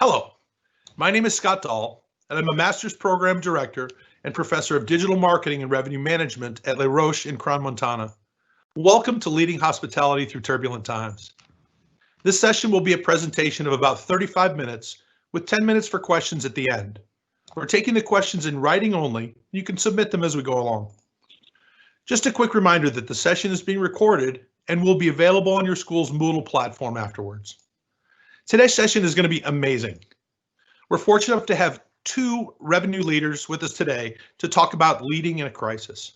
Hello, my name is Scott Dahl, and I'm a Master's Program Director and Professor of Digital Marketing and Revenue Management at Roches in Crans-Montana. Welcome to Leading Hospitality Through Turbulent Times. This session will be a presentation of about 35 minutes with 10 minutes for questions at the end. We're taking the questions in writing only. You can submit them as we go along. Just a quick reminder that the session is being recorded and will be available on your school's Moodle platform afterwards. Today's session is going to be amazing. We're fortunate enough to have two revenue leaders with us today to talk about leading in a crisis.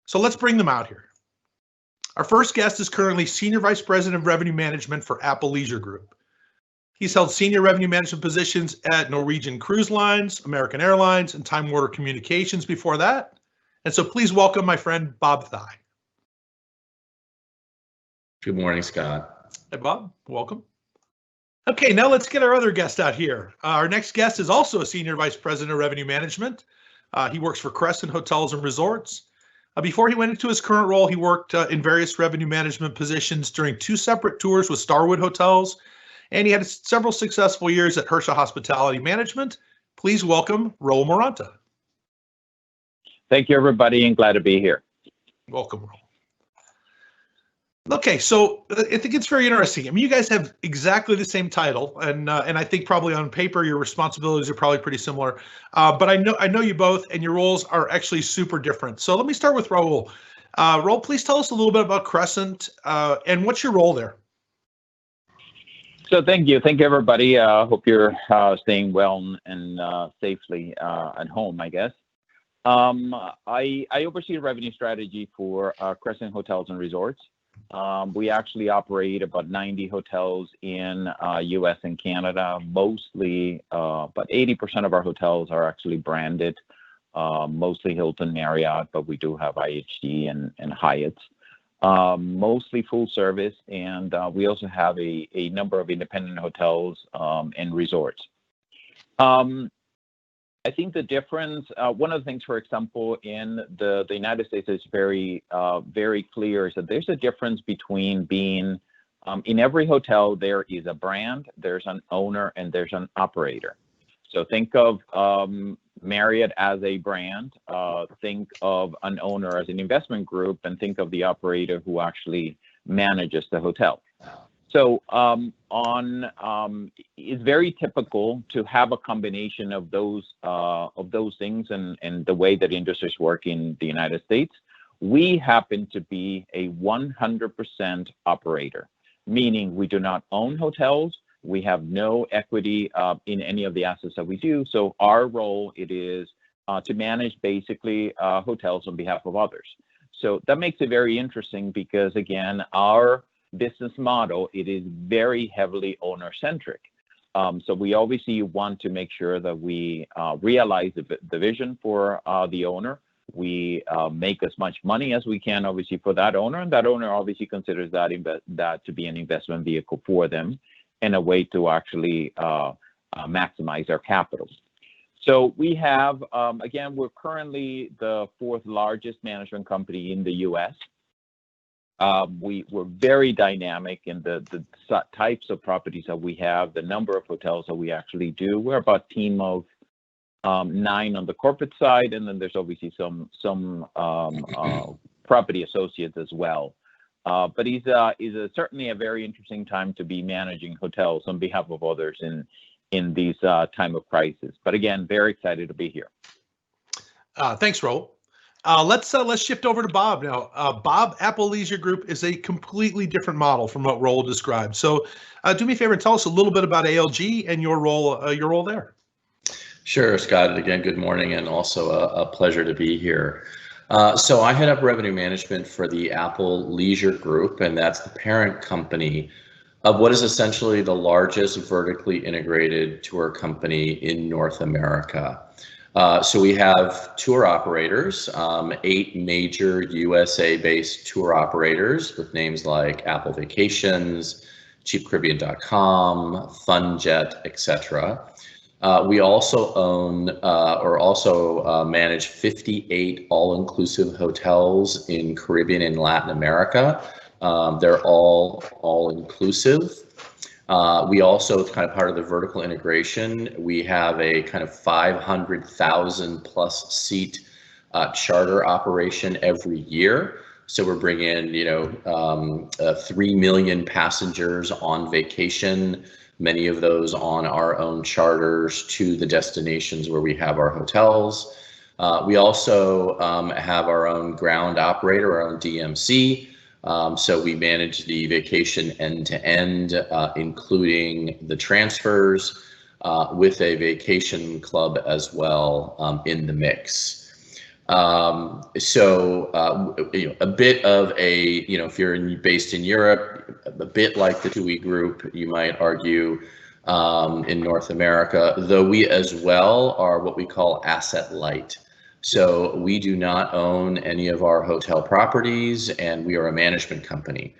So let's bring them out here. Our first guest is currently Senior Vice President of Revenue Management for Apple Leisure Group. He's held senior revenue management positions at Norwegian Cruise Lines, American Airlines, and Time Warner Communications before that. And so please welcome my friend, Bob Thye. Good morning, Scott. Hey, Bob, welcome. Okay, now let's get our other guest out here. Our next guest is also a Senior Vice President of Revenue Management. He works for Crescent Hotels and Resorts. Before he went into his current role, he worked in various revenue management positions during two separate tours with Starwood Hotels, and he had several successful years at Roches Hospitality Management. Please welcome Raul Moronto. Thank you, everybody, and glad to be here. Welcome, Raul. Okay, so I think it's very interesting. I mean, you guys have exactly the same title, and I think probably on paper your responsibilities are probably pretty similar. But I know you both, and your roles are actually super different. So let me start with Raul. Raul, please tell us a little bit about Crescent and what's your role there. So thank you, everybody. Hope you're staying well and safely at home, I guess. I oversee the revenue strategy for Crescent Hotels and Resorts. We actually operate about 90 hotels in US and Canada. Mostly, about 80% of our hotels are actually branded, mostly Hilton, Marriott, but we do have IHG and Hyatts. Mostly full service, and we also have a number of independent hotels and resorts. I think the difference, one of the things, for example, in the United States is very clear, is that there's a difference between being, in every hotel, there is a brand, there's an owner, and there's an operator. So think of Marriott as a brand, think of an owner as an investment group, and think of the operator who actually manages the hotel. So it's very typical to have a combination of those things and the way that industries work in the United States. We happen to be a 100% operator, meaning we do not own hotels. We have no equity in any of the assets that we do. So our role, it is to manage basically hotels on behalf of others. So that makes it very interesting because, again, our business model, it is very heavily owner-centric. So we obviously want to make sure that we realize the vision for the owner. We make as much money as we can, obviously, for that owner, and that owner obviously considers that to be an investment vehicle for them and a way to actually maximize their capital. So we have, again, we're currently the fourth largest management company in the U.S. We're very dynamic in the types of properties that we have, the number of hotels that we actually do. We're about a team of 9 on the corporate side, and then there's obviously some property associates as well. But it's certainly a very interesting time to be managing hotels on behalf of others in these time of crisis. But again, very excited to be here. Thanks, Raul. Let's shift over to Bob now. Bob, Apple Leisure Group is a completely different model from what Raul described. So do me a favor and tell us a little bit about ALG and your role there. Sure, Scott. Again, good morning, and also a pleasure to be here. So I head up revenue management for the Apple Leisure Group, and that's the parent company of what is essentially the largest vertically integrated tour company in North America. So we have tour operators, 8 major USA-based tour operators with names like Apple Vacations, CheapCaribbean.com, FunJet, etc. We also own manage 58 all-inclusive hotels in Caribbean and Latin America. They're all inclusive. We also, kind of part of the vertical integration, we have a kind of 500,000 plus seat charter operation every year. So we're bringing, 3 million passengers on vacation, many of those on our own charters to the destinations where we have our hotels. We also have our own ground operator, our own DMC. So we manage the vacation end to end, including the transfers, with a vacation club as well in the mix. A bit of a, if you're based in Europe, a bit like the TUI group, you might argue, in North America, though we as well are what we call asset light. So we do not own any of our hotel properties, and we are a management company,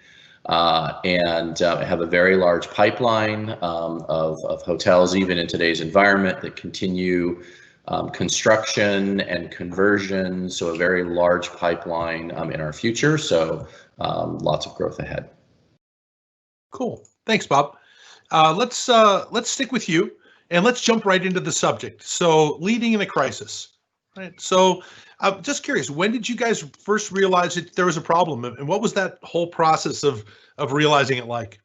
and have a very large pipeline of hotels, even in today's environment, that continue construction and conversion. So a very large pipeline in our future. So lots of growth ahead. Cool. Thanks, Bob. Let's stick with you, and let's jump right into the subject. So leading in a crisis. Right. So I'm just curious, when did you guys first realize that there was a problem, and what was that whole process of realizing it like?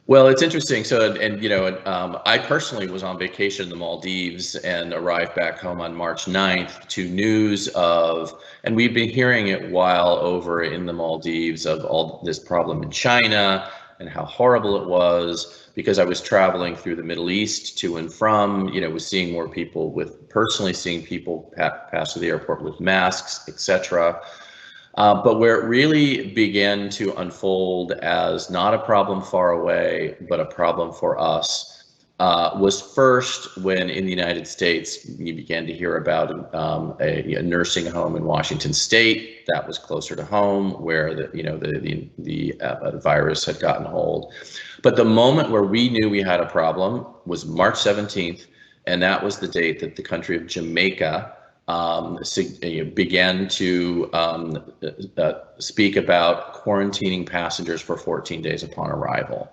Well, it's interesting. So, I personally was on vacation in the Maldives and arrived back home on March 9th to news of, and we've been hearing it while over in the Maldives, of all this problem in China and how horrible it was, because I was traveling through the Middle East to and from, was seeing more people personally seeing people pass through the airport with masks, etc. But where it really began to unfold as not a problem far away, but a problem for us, was first when in the United States you began to hear about a nursing home in Washington State that was closer to home, where the virus had gotten hold. But the moment where we knew we had a problem was March 17th, and that was the date that the country of Jamaica began to speak about quarantining passengers for 14 days upon arrival.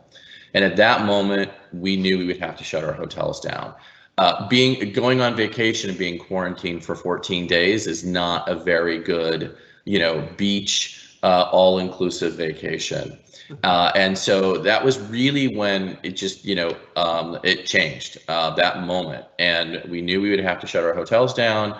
And at that moment, we knew we would have to shut our hotels down. Going on vacation and being quarantined for 14 days is not a very good, beach, all-inclusive vacation. And so that was really when it just, it changed, that moment. And we knew we would have to shut our hotels down.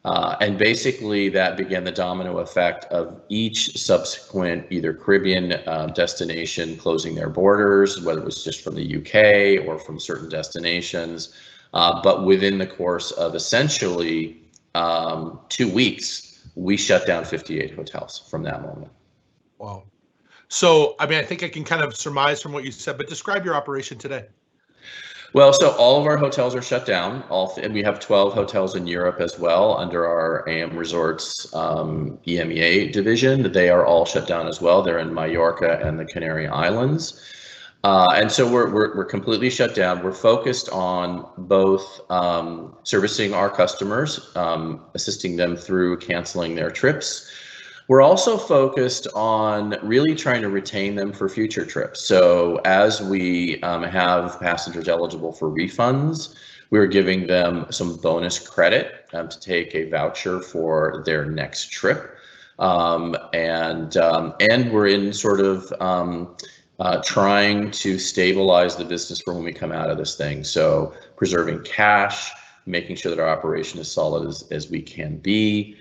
And basically that began the domino effect of each subsequent either Caribbean destination closing their borders, whether it was just from the UK or from certain destinations. But within the course of essentially 2 weeks, we shut down 58 hotels from that moment. Wow. So, I think I can kind of surmise from what you said, but describe your operation today. Well, so all of our hotels are shut down. We have 12 hotels in Europe as well under our AMResorts EMEA division. They are all shut down as well. They're in Mallorca and the Canary Islands. And so we're completely shut down. We're focused on both servicing our customers, assisting them through canceling their trips. We're also focused on really trying to retain them for future trips. So as we have passengers eligible for refunds, we're giving them some bonus credit to take a voucher for their next trip. And we're in sort of trying to stabilize the business for when we come out of this thing. So preserving cash, making sure that our operation is solid as we can be.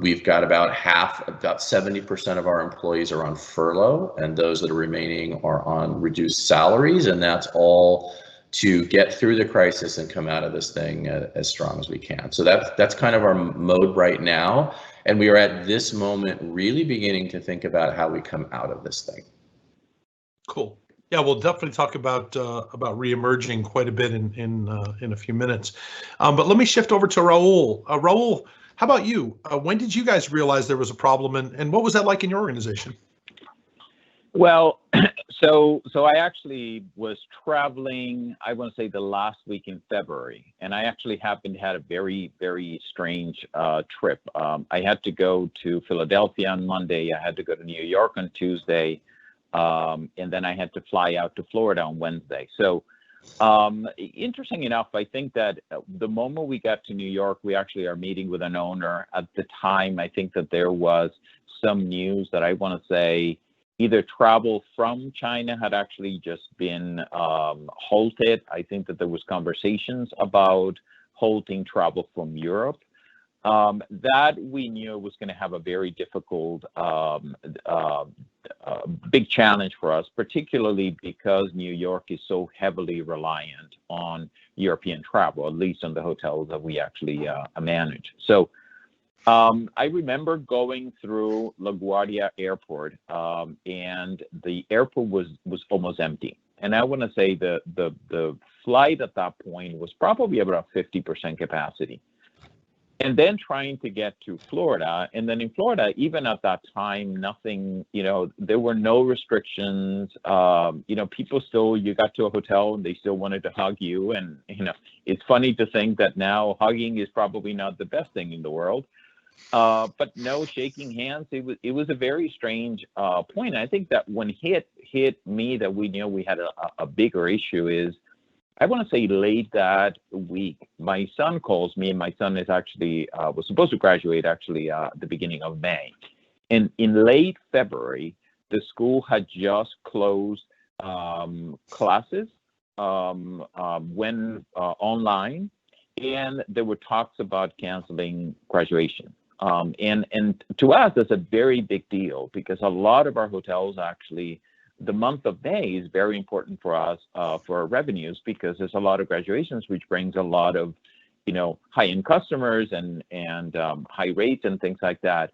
We've got about 70% of our employees are on furlough, and those that are remaining are on reduced salaries, and that's all to get through the crisis and come out of this thing as strong as we can. So that's kind of our mode right now, and we are at this moment really beginning to think about how we come out of this thing. Cool. Yeah, we'll definitely talk about reemerging quite a bit in a few minutes. But let me shift over to Raul. Raul, how about you? When did you guys realize there was a problem, and what was that like in your organization? Well, so I actually was traveling, I want to say the last week in February, and I actually happened to have a very, very strange trip. I had to go to Philadelphia on Monday. I had to go to New York on Tuesday. and then I had to fly out to Florida on Wednesday. So interesting enough, I think that the moment we got to New York, we actually are meeting with an owner. At the time, I think that there was some news that I want to say either travel from China had actually just been halted. I think that there was conversations about halting travel from Europe. That we knew was going to have a very difficult, big challenge for us, particularly because New York is so heavily reliant on European travel, at least on the hotels that we actually manage. So I remember going through LaGuardia Airport, and the airport was almost empty. And I want to say the flight at that point was probably about 50% capacity. And then trying to get to Florida, and then in Florida, even at that time, nothing, there were no restrictions. People still, you got to a hotel and they still wanted to hug you. And, it's funny to think that now hugging is probably not the best thing in the world. But no shaking hands. It was a very strange point. I think that when hit me that we knew we had a bigger issue is, I want to say late that week, my son calls me, and my son is actually was supposed to graduate actually the beginning of May. And in late February, the school had just closed classes, went online, and there were talks about canceling graduation. And to us, that's a very big deal because a lot of our hotels actually, the month of May is very important for us for our revenues because there's a lot of graduations, which brings a lot of, high-end customers and high rates and things like that.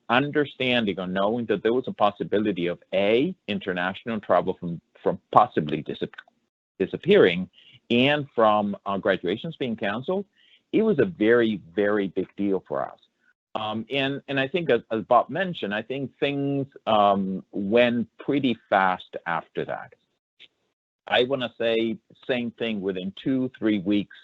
Understanding or knowing that there was a possibility of international travel from possibly disappearing and from graduations being canceled, it was a very, very big deal for us. And I think, as Bob mentioned, I think things went pretty fast after that. I want to say same thing within 2-3 weeks.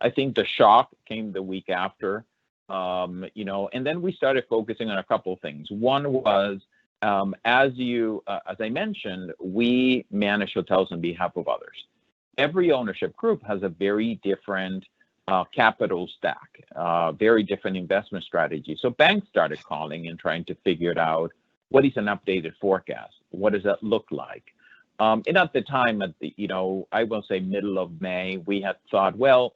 I think the shock came the week after, and then we started focusing on a couple of things. One was, as I mentioned, we manage hotels on behalf of others. Every ownership group has a very different capital stack, very different investment strategy. So banks started calling and trying to figure it out. What is an updated forecast? What does that look like? And at the time, I will say middle of May, we had thought, well,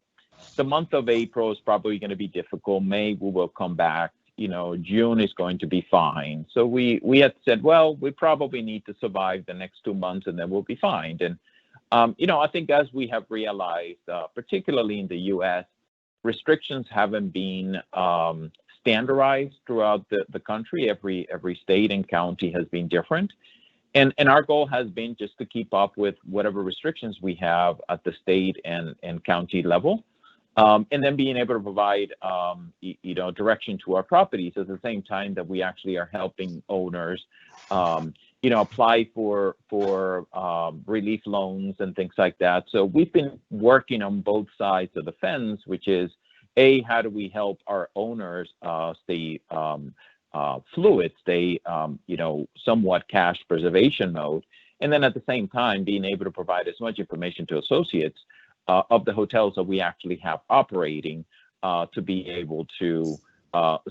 the month of April is probably going to be difficult. May, we will come back. June is going to be fine. So we had said, well, we probably need to survive the next 2 months and then we'll be fine. And I think as we have realized, particularly in the U.S., restrictions haven't been standardized throughout the country. Every state and county has been different. And our goal has been just to keep up with whatever restrictions we have at the state and county level. And then being able to provide, direction to our properties at the same time that we actually are helping owners apply for relief loans and things like that. So we've been working on both sides of the fence, which is, how do we help our owners stay fluid, stay, somewhat cash preservation mode. And then at the same time, being able to provide as much information to associates of the hotels that we actually have operating to be able to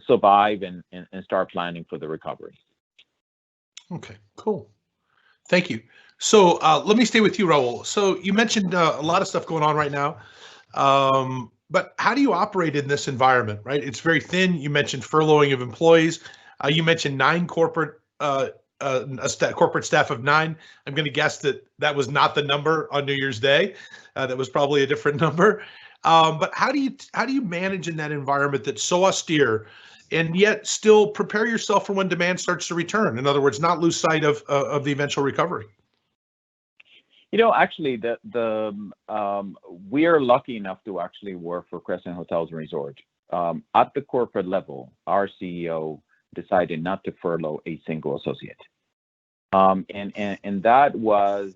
survive and start planning for the recovery. Okay, cool. Thank you. So let me stay with you, Raul. So you mentioned a lot of stuff going on right now, but how do you operate in this environment, right? It's very thin. You mentioned furloughing of employees. You mentioned 9 corporate staff of 9. I'm going to guess that was not the number on New Year's Day. That was probably a different number. But how do you manage in that environment that's so austere, and yet still prepare yourself for when demand starts to return? In other words, not lose sight of the eventual recovery. Actually, we are lucky enough to actually work for Crescent Hotels and Resorts. At the corporate level, our CEO decided not to furlough a single associate. And that was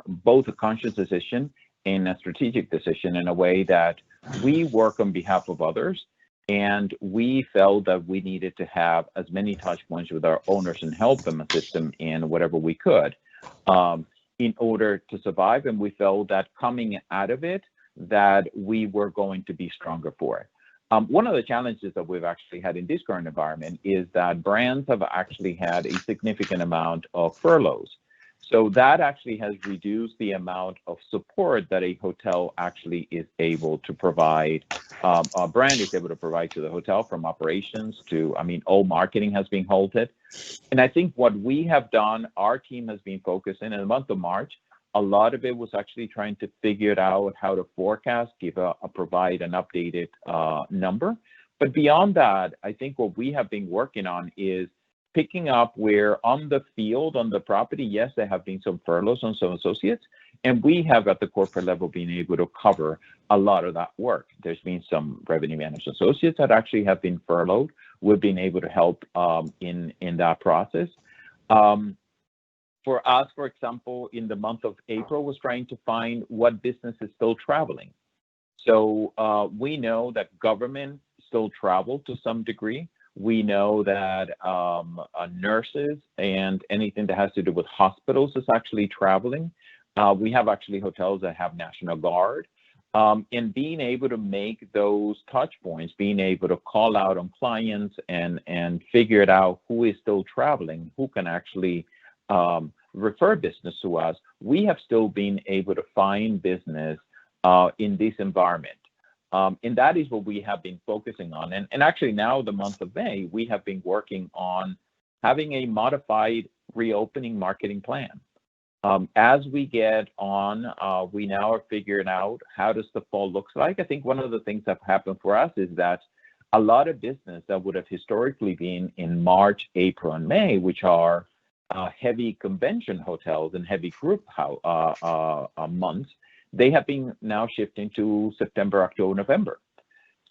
both a conscious decision and a strategic decision in a way that we work on behalf of others. And we felt that we needed to have as many touch points with our owners and help them assist them in whatever we could in order to survive. And we felt that coming out of it, that we were going to be stronger for it. One of the challenges that we've actually had in this current environment is that brands have actually had a significant amount of furloughs. So that actually has reduced the amount of support that a hotel actually is able to provide, a brand is able to provide to the hotel, from operations to, all marketing has been halted. And I think what we have done, our team has been focused in the month of March, a lot of it was actually trying to figure out how to forecast, provide an updated number. But beyond that, I think what we have been working on is picking up where on the field, on the property, yes, there have been some furloughs on some associates, and we have at the corporate level been able to cover a lot of that work. There's been some revenue management associates that actually have been furloughed. We've been able to help in that process. For us, for example, in the month of April, was trying to find what business is still traveling. So we know that government still travel to some degree. We know that nurses and anything that has to do with hospitals is actually traveling. We have actually hotels that have National Guard. And being able to make those touch points, being able to call out on clients and figure it out who is still traveling, who can actually refer business to us, we have still been able to find business in this environment. And that is what we have been focusing on. And actually now, the month of May, we have been working on having a modified reopening marketing plan. As we get on, we now are figuring out how does the fall looks like. I think one of the things that happened for us is that a lot of business that would have historically been in March, April, and May, which are heavy convention hotels and heavy group months, they have been now shifting to September, October, November.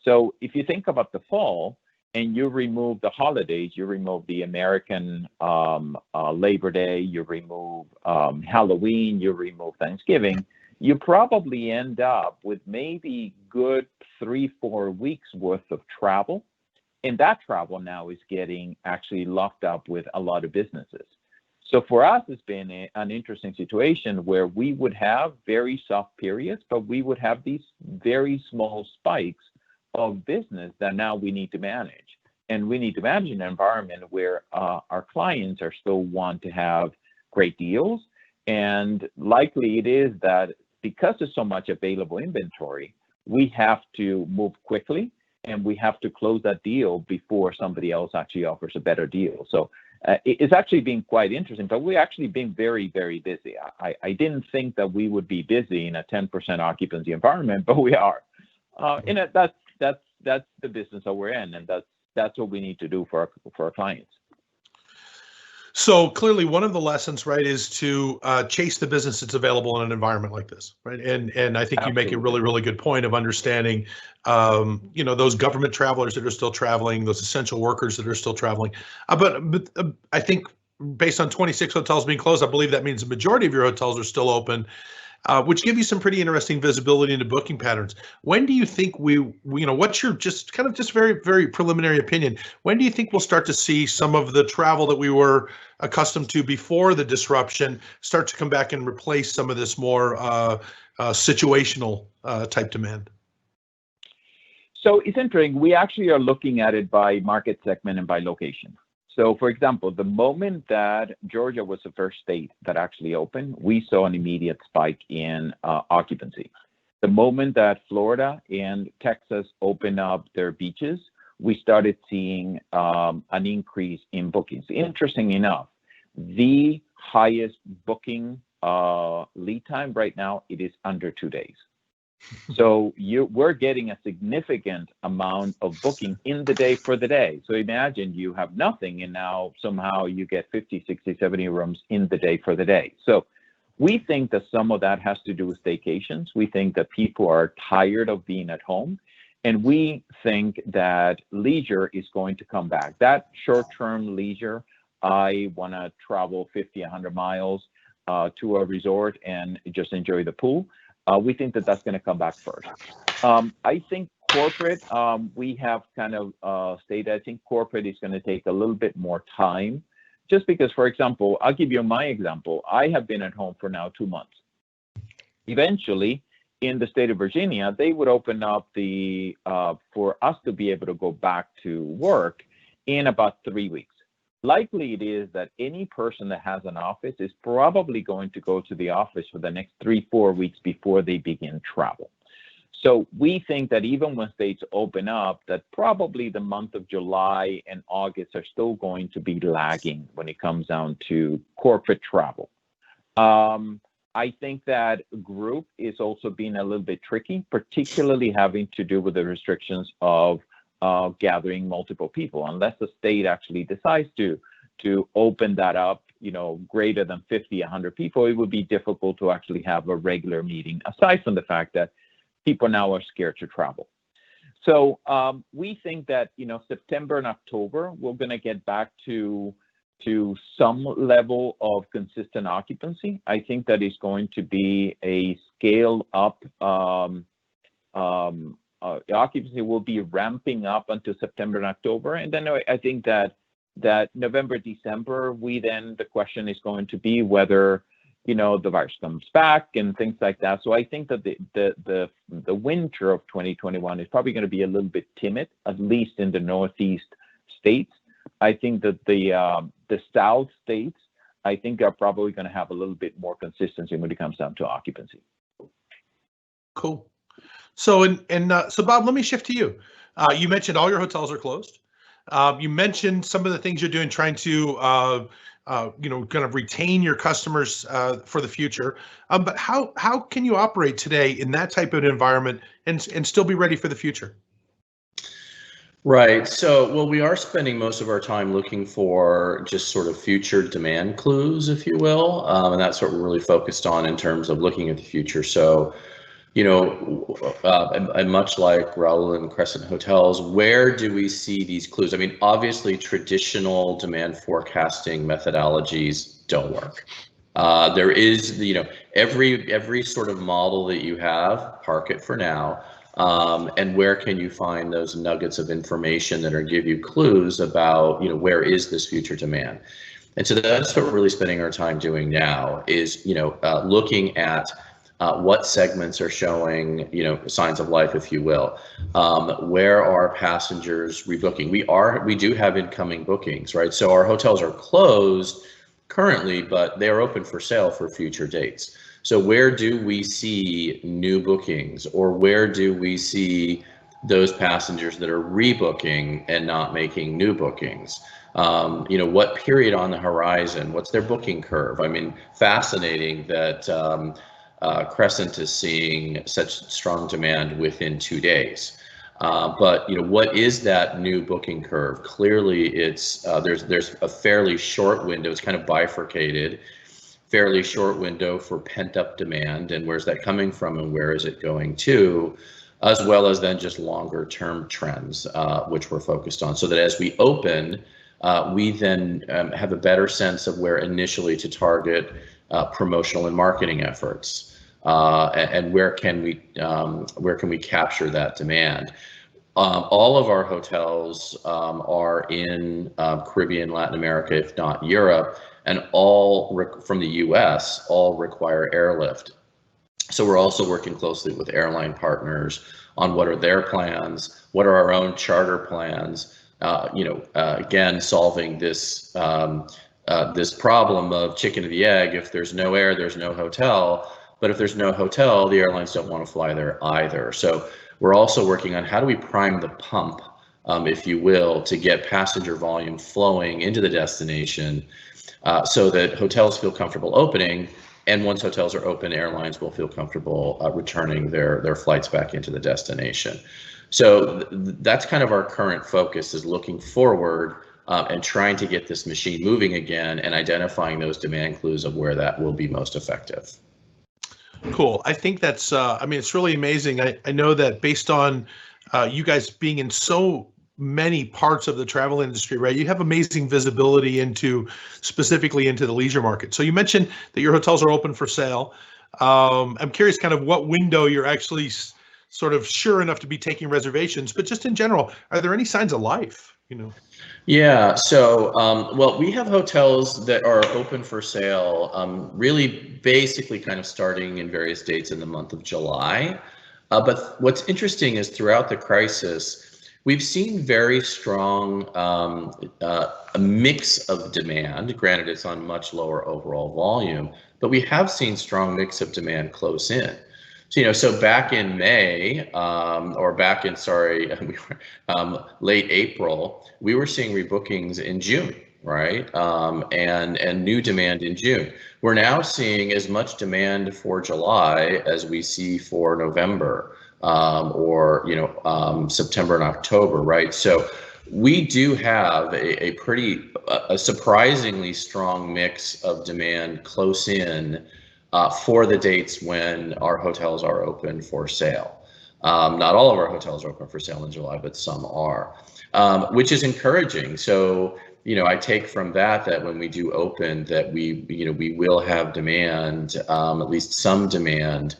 So if you think about the fall and you remove the holidays, you remove the American Labor Day, you remove Halloween, you remove Thanksgiving, you probably end up with maybe good 3-4 weeks worth of travel. And that travel now is getting actually locked up with a lot of businesses. So for us, it's been an interesting situation where we would have very soft periods, but we would have these very small spikes of business that now we need to manage. And we need to manage an environment where our clients are still want to have great deals. And likely it is that because there's so much available inventory, we have to move quickly and we have to close that deal before somebody else actually offers a better deal. So it's actually been quite interesting, but we've actually been very, very busy. I didn't think that we would be busy in a 10% occupancy environment, but we are. And that's the business that we're in, and that's what we need to do for our clients. So clearly, one of the lessons, right, is to chase the business that's available in an environment like this, right? And I think you make a really, really good point of understanding, those government travelers that are still traveling, those essential workers that are still traveling. But I think based on 26 hotels being closed, I believe that means the majority of your hotels are still open, which give you some pretty interesting visibility into booking patterns. When do you think what's your just very, very preliminary opinion? When do you think we'll start to see some of the travel that we were accustomed to before the disruption start to come back and replace some of this more situational type demand? So it's interesting. We actually are looking at it by market segment and by location. So, for example, the moment that Georgia was the first state that actually opened, we saw an immediate spike in occupancy. The moment that Florida and Texas opened up their beaches, we started seeing an increase in bookings. Interesting enough, the highest booking lead time right now, it is under 2 days. So we're getting a significant amount of booking in the day for the day. So imagine you have nothing and now somehow you get 50, 60, 70 rooms in the day for the day. So we think that some of that has to do with staycations. We think that people are tired of being at home. And we think that leisure is going to come back. That short-term leisure, I want to travel 50, 100 miles to a resort and just enjoy the pool. We think that that's going to come back first. I think corporate, we have kind of stated, I think corporate is going to take a little bit more time, just because, for example, I'll give you my example. I have been at home for now 2 months. Eventually, in the state of Virginia, they would open up the for us to be able to go back to work in about 3 weeks. Likely it is that any person that has an office is probably going to go to the office for the next 3-4 weeks before they begin travel. So we think that even when states open up, that probably the month of July and August are still going to be lagging when it comes down to corporate travel. I think that group is also being a little bit tricky, particularly having to do with the restrictions of gathering multiple people. Unless the state actually decides to open that up, greater than 50, 100 people, it would be difficult to actually have a regular meeting, aside from the fact that people now are scared to travel. So we think that, September and October, we're going to get back to some level of consistent occupancy. I think that is going to be a scale up. Occupancy will be ramping up until September and October. And then I think that November, December, the question is going to be whether, the virus comes back and things like that. So I think that the winter of 2021 is probably going to be a little bit timid, at least in the Northeast states. I think that the South states, I think, are probably going to have a little bit more consistency when it comes down to occupancy. Cool. So, so Bob, let me shift to you. You mentioned all your hotels are closed. You mentioned some of the things you're doing, trying to, kind of retain your customers for the future. But how can you operate today in that type of environment and still be ready for the future? Right. So, well, we are spending most of our time looking for just sort of future demand clues, if you will. And that's what we're really focused on in terms of looking at the future. So, and much like Raul and Crescent hotels, where do we see these clues? I mean, obviously, traditional demand forecasting methodologies don't work. There is, every sort of model that you have, park it for now. And where can you find those nuggets of information that are give you clues about, where is this future demand? And so that's what we're really spending our time doing now is, looking at what segments are showing, signs of life, if you will. Where are passengers rebooking? We do have incoming bookings, right? So our hotels are closed currently, but they are open for sale for future dates. So where do we see new bookings, or where do we see those passengers that are rebooking and not making new bookings? What period on the horizon? What's their booking curve? I mean, fascinating that Crescent is seeing such strong demand within 2 days. But what is that new booking curve? Clearly, it's there's a fairly short window. It's kind of bifurcated. Fairly short window for pent-up demand, and where's that coming from and where is it going to, as well as then just longer term trends, which we're focused on, so that as we open, we then have a better sense of where initially to target promotional and marketing efforts, and where can we capture that demand. All of our hotels are in Caribbean, Latin America, if not Europe, and all from the US, all require airlift. So we're also working closely with airline partners on what are their plans, what are our own charter plans, again, solving this this problem of chicken or the egg. If there's no air, there's no hotel. But if there's no hotel, the airlines don't want to fly there either. So we're also working on how do we prime the pump, if you will, to get passenger volume flowing into the destination, so that hotels feel comfortable opening. And once hotels are open, airlines will feel comfortable returning their flights back into the destination. So that's kind of our current focus, is looking forward and trying to get this machine moving again and identifying those demand clues of where that will be most effective. Cool. I think that's, it's really amazing. I know that based on you guys being in so many parts of the travel industry, right? You have amazing visibility specifically into the leisure market. So you mentioned that your hotels are open for sale. I'm curious kind of what window you're actually sort of sure enough to be taking reservations, but just in general, are there any signs of life, you know? Yeah, so, well, we have hotels that are open for sale, really basically kind of starting in various dates in the month of July. But what's interesting is throughout the crisis, we've seen very strong a mix of demand. Granted, it's on much lower overall volume, but we have seen strong mix of demand close in. So, so back in May, or back in, sorry, late April, we were seeing rebookings in June, right? And new demand in June. We're now seeing as much demand for July as we see for November, or, September and October, right? So we do have a surprisingly strong mix of demand close in, for the dates when our hotels are open for sale. Not all of our hotels are open for sale in July, but some are, which is encouraging. So, I take from that when we do open that we will have demand, at least some demand,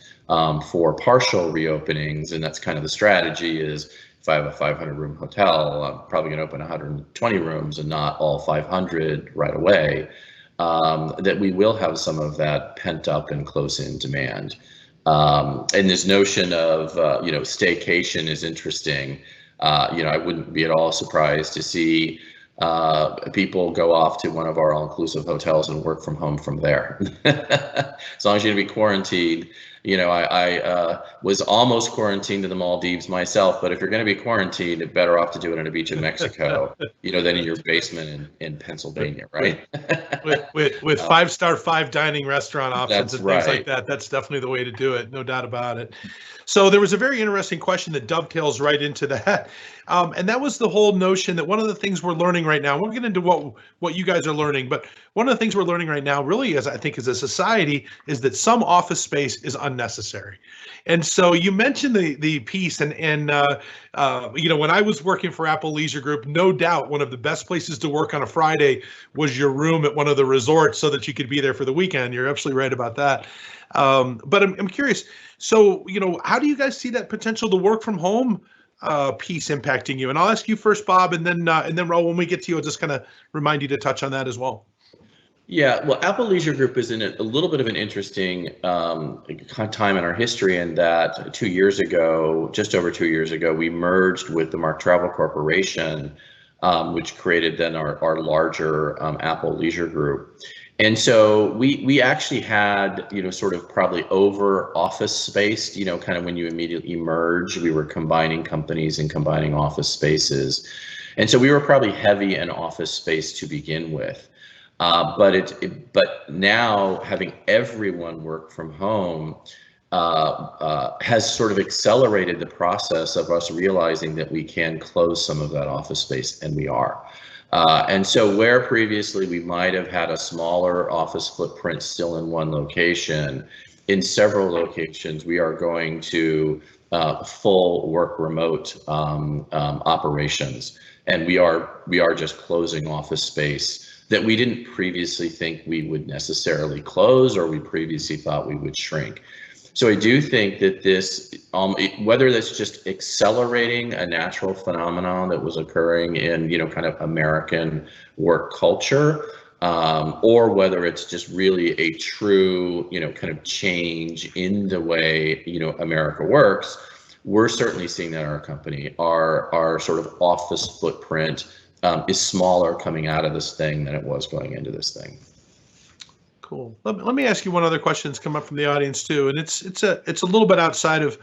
for partial reopenings. And that's kind of the strategy is if I have a 500 room hotel, I'm probably going to open 120 rooms and not all 500 right away. That we will have some of that pent up and close in demand. And this notion of, staycation is interesting. I wouldn't be at all surprised to see people go off to one of our all-inclusive hotels and work from home from there. As long as you're gonna be quarantined. I was almost quarantined in the Maldives myself, but if you're going to be quarantined, it's better off to do it on a beach in Mexico, than in your basement in Pennsylvania, right? with 5-star 5 dining restaurant options and things like that. That's definitely the way to do it, no doubt about it. So there was a very interesting question that dovetails right into that. And that was the whole notion that one of the things we're learning right now, we'll get into what you guys are learning, but one of the things we're learning right now really is, I think, as a society, is that some office space is unnecessary. And so you mentioned the piece and when I was working for Apple Leisure Group, no doubt one of the best places to work on a Friday was your room at one of the resorts so that you could be there for the weekend. You're absolutely right about that. But I'm curious. So, how do you guys see that potential to work from home piece impacting you? And I'll ask you first, Bob, and then Raul, when we get to you, I'll just kind of remind you to touch on that as well. Yeah, well, Apple Leisure Group is in a little bit of an interesting time in our history in that 2 years ago, just over 2 years ago, we merged with the Mark Travel Corporation, which created then our larger Apple Leisure Group. And so we actually had, sort of probably over office space, kind of when you immediately merge, we were combining companies and combining office spaces. And so we were probably heavy in office space to begin with. But now having everyone work from home has sort of accelerated the process of us realizing that we can close some of that office space, and we are. And so where previously we might have had a smaller office footprint still in one location, in several locations we are going to full work remote operations, and we are just closing office space that we didn't previously think we would necessarily close, or we previously thought we would shrink. So I do think that this, whether that's just accelerating a natural phenomenon that was occurring in, kind of American work culture, or whether it's just really a true, kind of change in the way, America works, we're certainly seeing that in our company. Our sort of office footprint is smaller coming out of this thing than it was going into this thing. Cool. Let me ask you one other question that's come up from the audience too, and it's a little bit outside of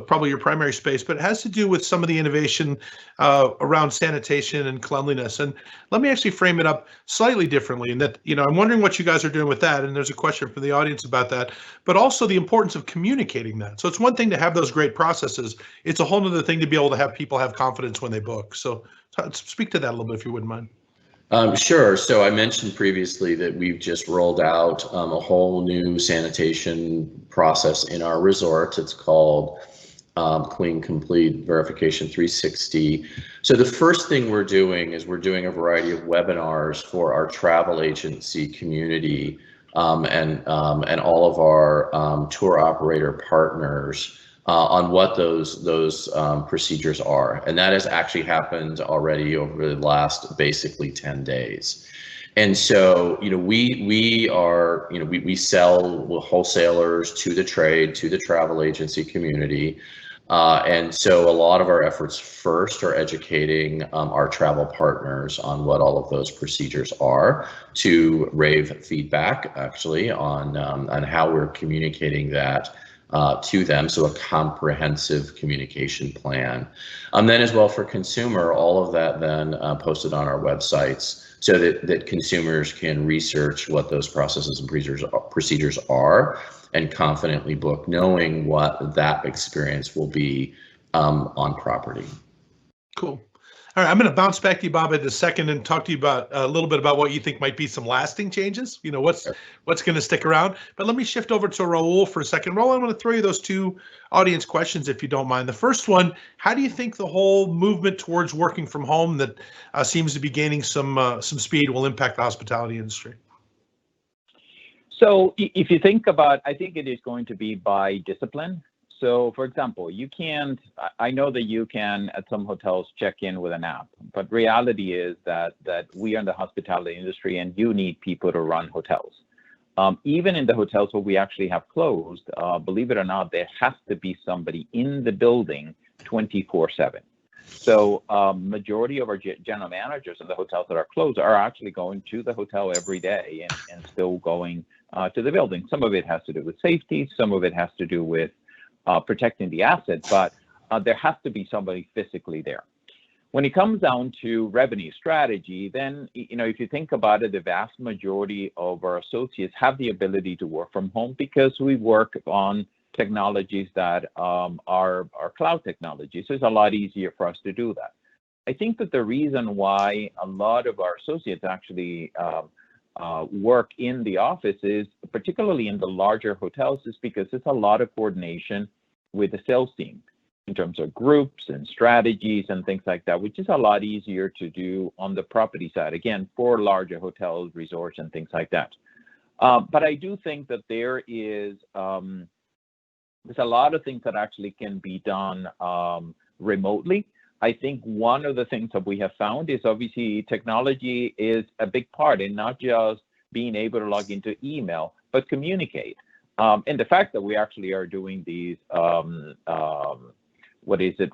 probably your primary space, but it has to do with some of the innovation around sanitation and cleanliness. And let me actually frame it up slightly differently in that, I'm wondering what you guys are doing with that. And there's a question from the audience about that, but also the importance of communicating that. So it's one thing to have those great processes. It's a whole other thing to be able to have people have confidence when they book. So speak to that a little bit if you wouldn't mind. Sure. So I mentioned previously that we've just rolled out a whole new sanitation process in our resort. It's called Clean Complete Verification 360. So the first thing we're doing is we're doing a variety of webinars for our travel agency community and all of our tour operator partners on what those procedures are, and that has actually happened already over the last basically 10 days. And so, we are, we sell wholesalers to the trade, to the travel agency community. And so a lot of our efforts first are educating our travel partners on what all of those procedures are, to rave feedback actually on how we're communicating that to them. So a comprehensive communication plan. Then as well for consumer, all of that then posted on our websites, so that consumers can research what those processes and procedures are and confidently book, knowing what that experience will be on property. Cool. All right, I'm going to bounce back to you, Bob, in a second and talk to you about a little bit about what you think might be some lasting changes. What's going to stick around. But let me shift over to Raul for a second. Raul, I want to throw you those two audience questions, if you don't mind. The first one: how do you think the whole movement towards working from home that seems to be gaining some speed will impact the hospitality industry? So if you think about, I think it is going to be by discipline. So for example, I know that you can at some hotels check in with an app, but reality is that we are in the hospitality industry and you need people to run hotels. Even in the hotels where we actually have closed, believe it or not, there has to be somebody in the building 24/7. So majority of our general managers in the hotels that are closed are actually going to the hotel every day and still going to the building. Some of it has to do with safety, some of it has to do with protecting the asset, but there has to be somebody physically there. When it comes down to revenue strategy, then, if you think about it, the vast majority of our associates have the ability to work from home because we work on technologies that are cloud technology. So it's a lot easier for us to do that. I think that the reason why a lot of our associates actually work in the office is, particularly in the larger hotels, is because it's a lot of coordination with the sales team in terms of groups and strategies and things like that, which is a lot easier to do on the property side, again, for larger hotels, resorts, and things like that. But I do think that there's a lot of things that actually can be done remotely. I think one of the things that we have found is obviously technology is a big part in not just being able to log into email, but communicate. And the fact that we actually are doing these,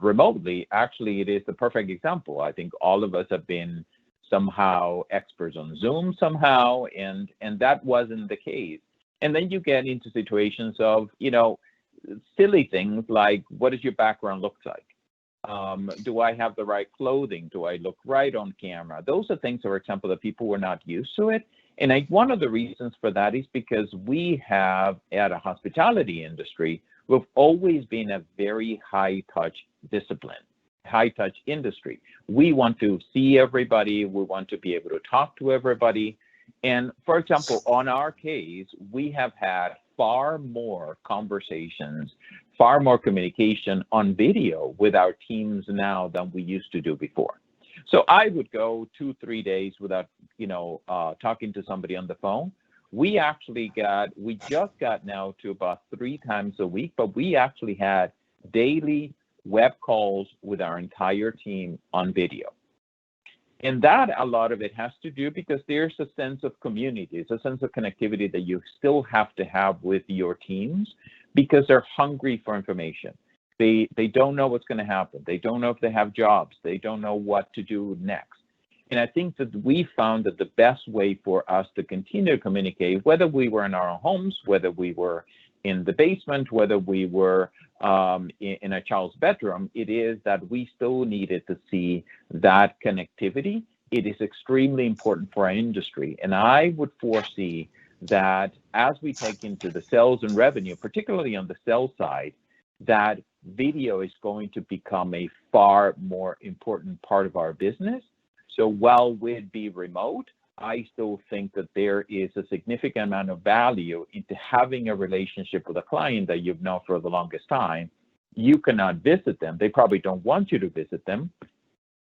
remotely, actually, it is the perfect example. I think all of us have been somehow experts on Zoom somehow, and that wasn't the case. And then you get into situations of, silly things like, what does your background look like? Do I have the right clothing? Do I look right on camera? Those are things, for example, that people were not used to it. And one of the reasons for that is because we have, at a hospitality industry, we've always been a very high-touch discipline, high-touch industry. We want to see everybody. We want to be able to talk to everybody. And for example, on our case, we have had far more conversations, far more communication on video with our teams now than we used to do before. So I would go 2-3 days without, talking to somebody on the phone. We just got now to about 3 times a week, but we actually had daily web calls with our entire team on video. And that, a lot of it has to do because there's a sense of community, it's a sense of connectivity that you still have to have with your teams because they're hungry for information. They don't know what's going to happen. They don't know if they have jobs. They don't know what to do next. And I think that we found that the best way for us to continue to communicate, whether we were in our own homes, whether we were in the basement, whether we were in a child's bedroom, it is that we still needed to see that connectivity. It is extremely important for our industry. And I would foresee that as we take into the sales and revenue, particularly on the sales side, that video is going to become a far more important part of our business. So while we'd be remote, I still think that there is a significant amount of value into having a relationship with a client that you've known for the longest time. You cannot visit them. They probably don't want you to visit them,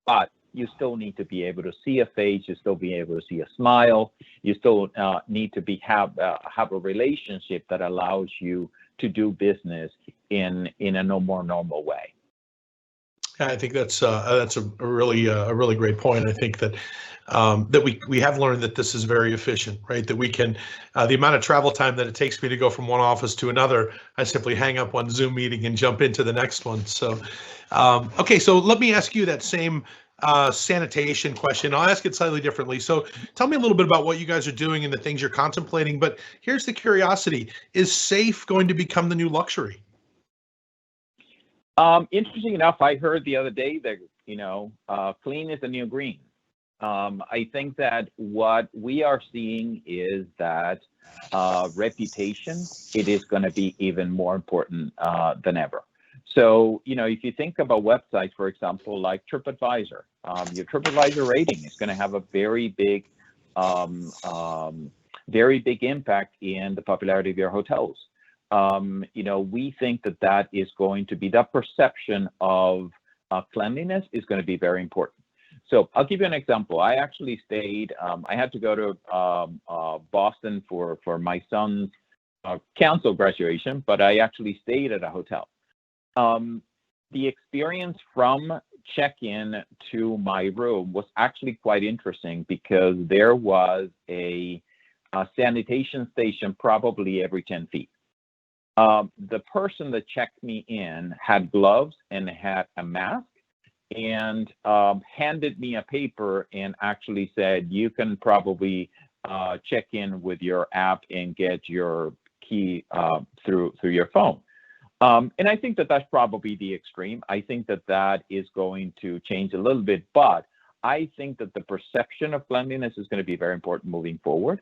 but you still need to be able to see a face. You still be able to see a smile. You still need to have a relationship that allows you to do business in a no more normal way. I think that's a really great point. I think that we have learned that this is very efficient, right? That we can the amount of travel time that it takes me to go from one office to another, I simply hang up one Zoom meeting and jump into the next one. So, okay, so let me ask you that same sanitation question. I'll ask it slightly differently. So, tell me a little bit about what you guys are doing and the things you're contemplating. But here's the curiosity: is safe going to become the new luxury? Interesting enough, I heard the other day that, clean is the new green. I think that what we are seeing is that reputation, it is going to be even more important than ever. So, if you think about websites, for example, like TripAdvisor, your TripAdvisor rating is going to have a very big impact in the popularity of your hotels. We think that is going to be, that perception of cleanliness is going to be very important. So I'll give you an example. I actually stayed, I had to go to Boston for my son's council graduation, but I actually stayed at a hotel. The experience from check-in to my room was actually quite interesting because there was a sanitation station probably every 10 feet. The person that checked me in had gloves and had a mask and handed me a paper and actually said, you can probably check in with your app and get your key through your phone. And I think that that's probably the extreme. I think that is going to change a little bit, but I think that the perception of cleanliness is going to be very important moving forward.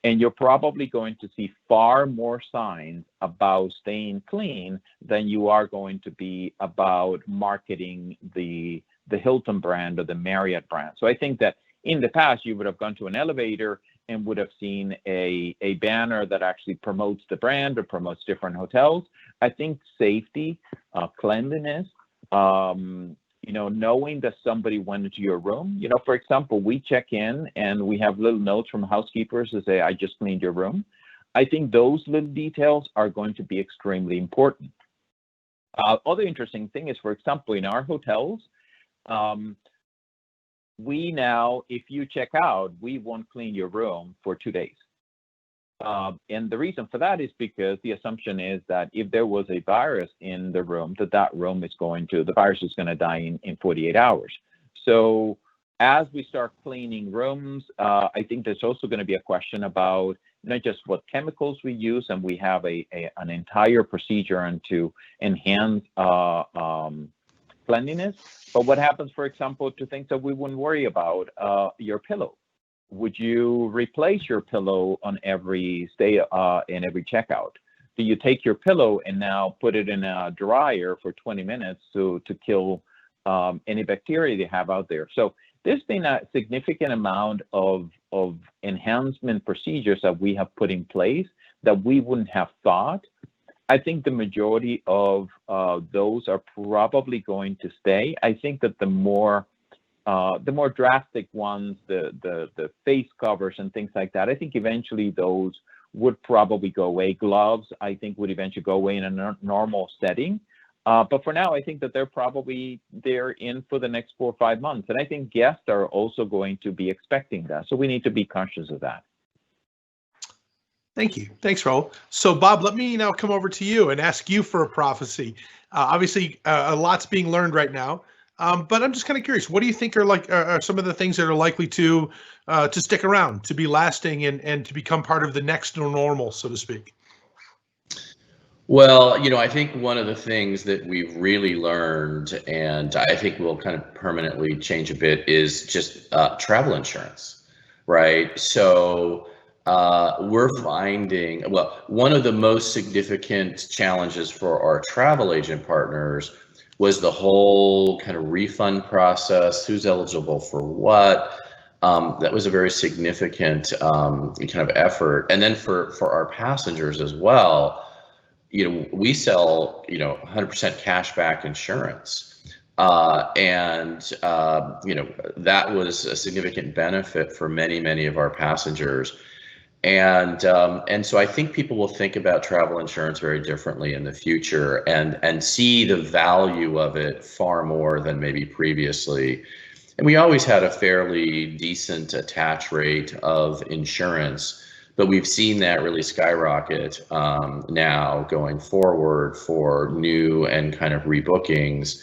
And you're probably going to see far more signs about staying clean than you are going to be about marketing the Hilton brand or the Marriott brand. So I think that in the past, you would have gone to an elevator and would have seen a banner that actually promotes the brand or promotes different hotels. I think safety, cleanliness, knowing that somebody went into your room, for example, we check in and we have little notes from housekeepers that say, I just cleaned your room. I think those little details are going to be extremely important. Other interesting thing is, for example, in our hotels, we now, if you check out, we won't clean your room for 2 days. And the reason for that is because the assumption is that if there was a virus in the room, that room is the virus is going to die in 48 hours. So as we start cleaning rooms, I think there's also going to be a question about not just what chemicals we use, and we have an entire procedure and to enhance cleanliness, but what happens, for example, to things that we wouldn't worry about, your pillow. Would you replace your pillow on every stay in every checkout? Do you take your pillow and now put it in a dryer for 20 minutes to kill any bacteria they have out there? So there's been a significant amount of enhancement procedures that we have put in place that we wouldn't have thought. I think the majority of those are probably going to stay. I think that the more drastic ones, the face covers and things like that, I think eventually those would probably go away. Gloves, I think, would eventually go away in a normal setting. But for now, I think that they're in for the next 4 or 5 months. And I think guests are also going to be expecting that. So we need to be conscious of that. Thank you. Thanks, Raul. So, Bob, let me now come over to you and ask you for a prophecy. Obviously, a lot's being learned right now. But I'm just kind of curious, what do you think are some of the things that are likely to stick around, to be lasting and to become part of the next normal, so to speak? Well, I think one of the things that we've really learned, and I think will kind of permanently change a bit, is just travel insurance, right? So we're finding, one of the most significant challenges for our travel agent partners was the whole kind of refund process, who's eligible for what. That was a very significant kind of effort. And then for our passengers as well, we sell, 100% cashback insurance. And that was a significant benefit for many, many of our passengers. And so I think people will think about travel insurance very differently in the future and see the value of it far more than maybe previously. And we always had a fairly decent attach rate of insurance, but we've seen that really skyrocket now going forward for new and kind of rebookings,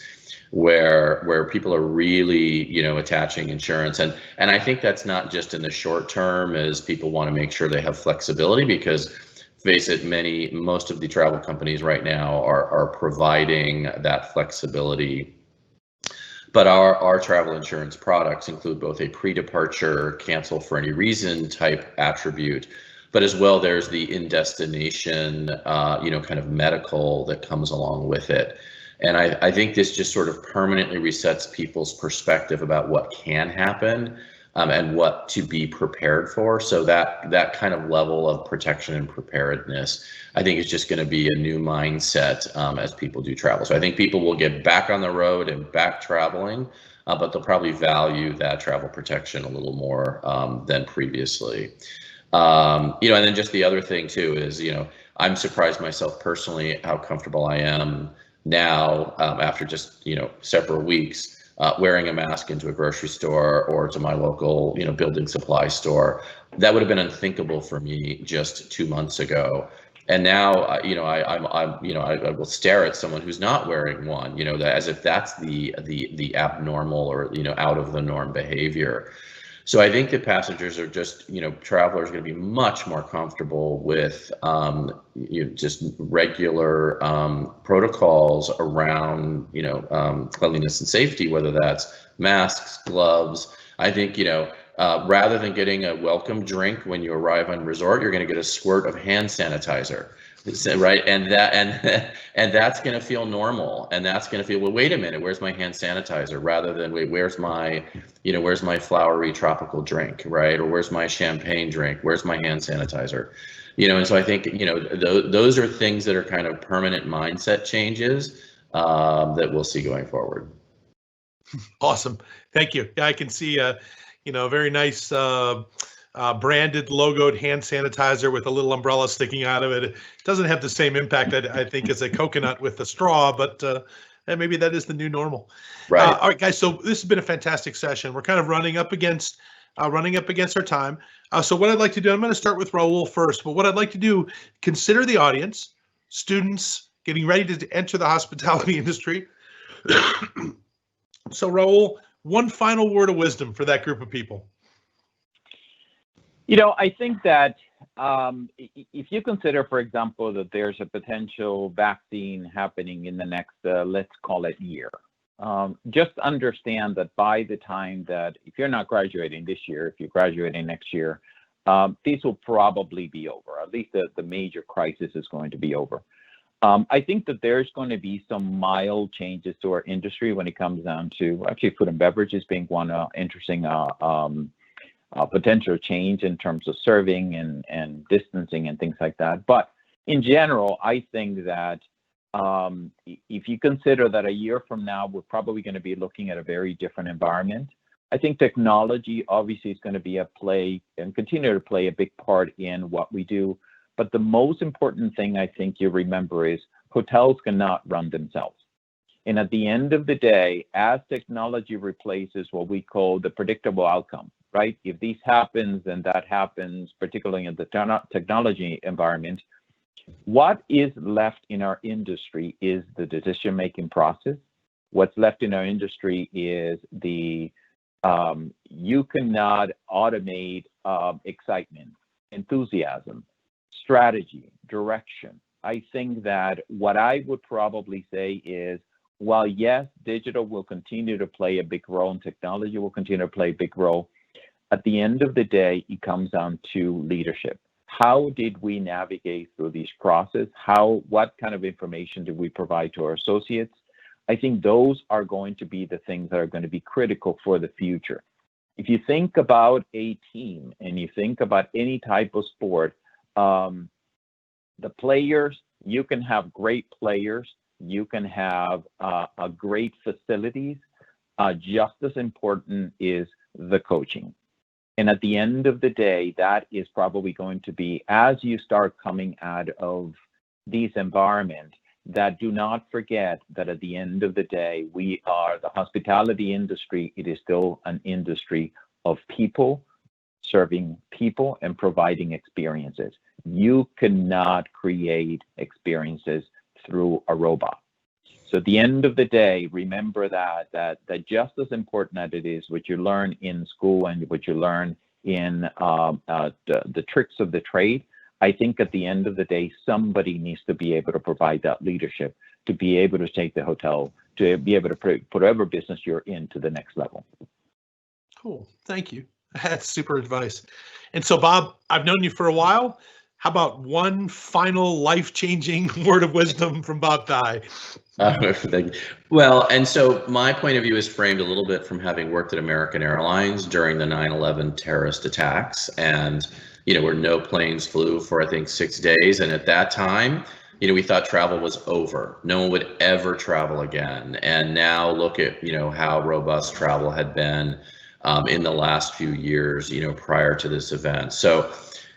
where people are really, attaching insurance. And I think that's not just in the short term, as people want to make sure they have flexibility, because face it, most of the travel companies right now are providing that flexibility. But our travel insurance products include both a pre-departure, cancel for any reason type attribute, but as well there's the in-destination, kind of medical that comes along with it. And I think this just sort of permanently resets people's perspective about what can happen, and what to be prepared for. So that kind of level of protection and preparedness, I think, is just going to be a new mindset as people do travel. So I think people will get back on the road and back traveling, but they'll probably value that travel protection a little more than previously. And then just the other thing too is, I'm surprised myself personally how comfortable I am now after just several weeks wearing a mask into a grocery store or to my local building supply store. That would have been unthinkable for me just 2 months ago. And now I will stare at someone who's not wearing one, as if that's the abnormal or out of the norm behavior. So I think that passengers are just, travelers are going to be much more comfortable with just regular protocols around, cleanliness and safety, whether that's masks, gloves. I think, rather than getting a welcome drink when you arrive on resort, you're going to get a squirt of hand sanitizer. Right, and that's going to feel normal, and that's going to feel, well, wait a minute, where's my hand sanitizer, rather than, wait, where's my flowery tropical drink, right? Or where's my champagne drink, where's my hand sanitizer? And so I think those are things that are kind of permanent mindset changes that we'll see going forward. Awesome, thank you. Yeah, I can see a very nice branded logoed hand sanitizer with a little umbrella sticking out of it. It doesn't have the same impact, I think, as a coconut with a straw, but maybe that is the new normal. Right. All right, guys. So this has been a fantastic session. We're kind of running up against our time. So what I'd like to do, I'm going to start with Raul first. But what I'd like to do, consider the audience, students getting ready to enter the hospitality industry. So Raul, one final word of wisdom for that group of people. I think that if you consider, for example, that there's a potential vaccine happening in the next, let's call it year, just understand that by the time that, if you're not graduating this year, if you're graduating next year, this will probably be over. At least the major crisis is going to be over. I think that there's going to be some mild changes to our industry when it comes down to, actually, food and beverages being one interesting potential change in terms of serving and distancing and things like that. But in general, I think that if you consider that a year from now, we're probably going to be looking at a very different environment. I think technology obviously is going to be a play and continue to play a big part in what we do. But the most important thing I think you remember is hotels cannot run themselves. And at the end of the day, as technology replaces what we call the predictable outcome, right? If this happens, then that happens, particularly in the technology environment. What is left in our industry is the decision-making process. What's left in our industry is you cannot automate excitement, enthusiasm, strategy, direction. I think that what I would probably say is, while yes, digital will continue to play a big role and technology will continue to play a big role, at the end of the day, it comes down to leadership. How did we navigate through this process? What kind of information did we provide to our associates? I think those are going to be the things that are going to be critical for the future. If you think about a team and you think about any type of sport, the players, you can have great players, you can have a great facilities. Just as important is the coaching. And at the end of the day, that is probably going to be, as you start coming out of these environments, that do not forget that at the end of the day, we are the hospitality industry. It is still an industry of people, serving people and providing experiences. You cannot create experiences through a robot. So at the end of the day, remember that just as important as it is what you learn in school and what you learn in the tricks of the trade, I think at the end of the day, somebody needs to be able to provide that leadership, to be able to take the hotel, to be able to put whatever business you're in to the next level. Cool. Thank you. That's super advice. And so, Bob, I've known you for a while. How about one final life-changing word of wisdom from Bob Thye? Well, and so my point of view is framed a little bit from having worked at American Airlines during the 9/11 terrorist attacks, and where no planes flew for I think 6 days, and at that time, we thought travel was over. No one would ever travel again. And now look at how robust travel had been in the last few years, prior to this event. So,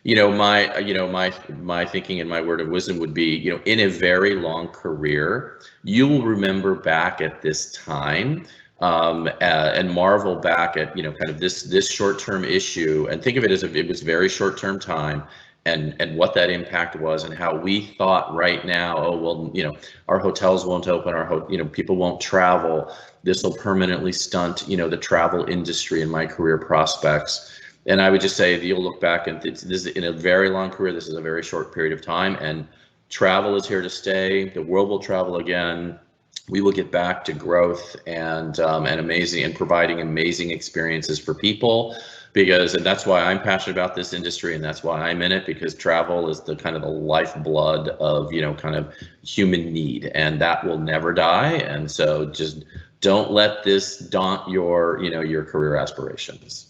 my thinking and my word of wisdom would be, in a very long career, you will remember back at this time and marvel back at kind of this short-term issue, and think of it as it was very short-term time, and what that impact was, and how we thought right now, oh well, our hotels won't open, people won't travel. This will permanently stunt the travel industry and my career prospects. And I would just say that you'll look back and this is in a very long career. This is a very short period of time, and travel is here to stay. The world will travel again. We will get back to growth and amazing and providing amazing experiences for people, and that's why I'm passionate about this industry, and that's why I'm in it, because travel is the kind of the lifeblood of kind of human need, and that will never die. And so just don't let this daunt your your career aspirations.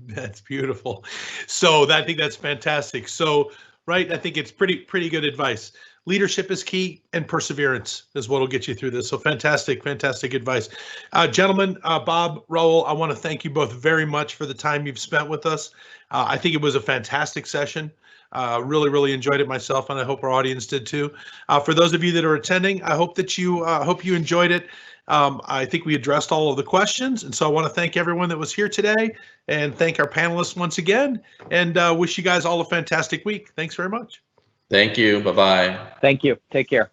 That's beautiful. So I think that's fantastic. So, right, I think it's pretty good advice. Leadership is key, and perseverance is what will get you through this. So fantastic advice. Gentlemen, Bob, Raul, I want to thank you both very much for the time you've spent with us. I think it was a fantastic session. Really enjoyed it myself, and I hope our audience did too. For those of you that are attending, I hope that you enjoyed it. I think we addressed all of the questions, and so I want to thank everyone that was here today, and thank our panelists once again, and wish you guys all a fantastic week. Thanks very much. Thank you. Bye-bye. Thank you. Take care.